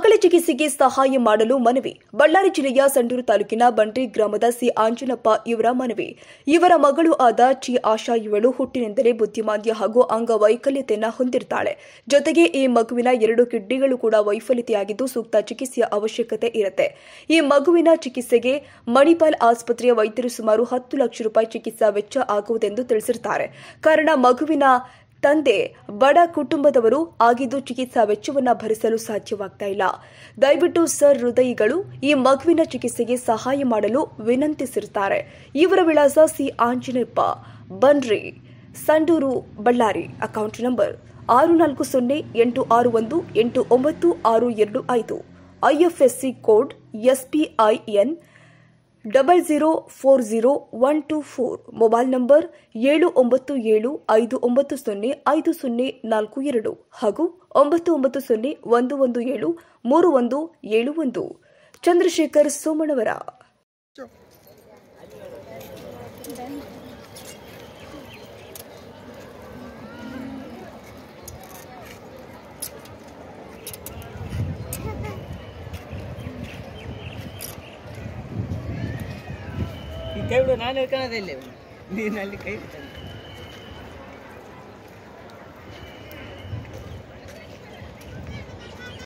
ಮಗಳ ಚಿಕಿತ್ಸೆಗೆ ಸಹಾಯ ಮಾಡಲು ಮನವಿ. ಬಳ್ಳಾರಿ ಜಿಲ್ಲೆಯ ಸಂಡೂರು ತಾಲೂಕಿನ ಬಂಡ್ರಿ ಗ್ರಾಮದ ಸಿ ಆಂಜನಪ್ಪ ಇವರ ಮನವಿ. ಇವರ ಮಗಳು ಆದ ಚಿ ಆಶಾ ಇವಳು ಹುಟ್ಟಿನಿಂದಲೇ ಬುದ್ಧಿಮಾಂದ್ಯ ಹಾಗೂ ಅಂಗವೈಕಲ್ಯತೆಯನ್ನು ಹೊಂದಿರುತ್ತಾಳೆ. ಜೊತೆಗೆ ಈ ಮಗುವಿನ 2 ಕಿಡ್ನಿಗಳು ಕೂಡ ವೈಫಲ್ಯತೆಯಾಗಿದ್ದು ಸೂಕ್ತ ಚಿಕಿತ್ಸೆಯ ಅವಶ್ಯಕತೆ ಇರುತ್ತೆ. ಈ ಮಗುವಿನ ಚಿಕಿತ್ಸೆಗೆ ಮಣಿಪಾಲ್ ಆಸ್ಪತ್ರೆಯ ವೈದ್ಯರು ಸುಮಾರು 10 ಲಕ್ಷ ರೂಪಾಯಿ ಚಿಕಿತ್ಸಾ ವೆಚ್ಚ ಆಗುವುದೆಂದು ತಿಳಿಸಿರುತ್ತಾರೆ. ಕಾರಣ ಮಗುವಿನ ತಂದೆ ಬಡ ಕುಟುಂಬದವರು ಆಗಿದ್ದು ಚಿಕಿತ್ಸಾ ವೆಚ್ಚವನ್ನು ಭರಿಸಲು ಸಾಧ್ಯವಾಗ್ತಾ ಇಲ್ಲ. ದಯವಿಟ್ಟು ಸರ್ ಹೃದಯಿಗಳು ಈ ಮಗುವಿನ ಚಿಕಿತ್ಸೆಗೆ ಸಹಾಯ ಮಾಡಲು ವಿನಂತಿಸಿರುತ್ತಾರೆ. ಇವರ ವಿಳಾಸ C Anjaneyappa, Bandri, Sandur, Ballari. Account number 6408618965. IFSC code SPIN 00400124. Mobile number 7975905042 ಹಾಗೂ 9901173171. ಚಂದ್ರಶೇಖರ್ ಸೋಮಣ್ಣವರ. ಕೈ ಬಿಡು, ನಾನು ಹಿಡ್ಕೊಳ್ಳೋದಿಲ್ಲ, ನೀನು ಅಲ್ಲಿ ಕೈ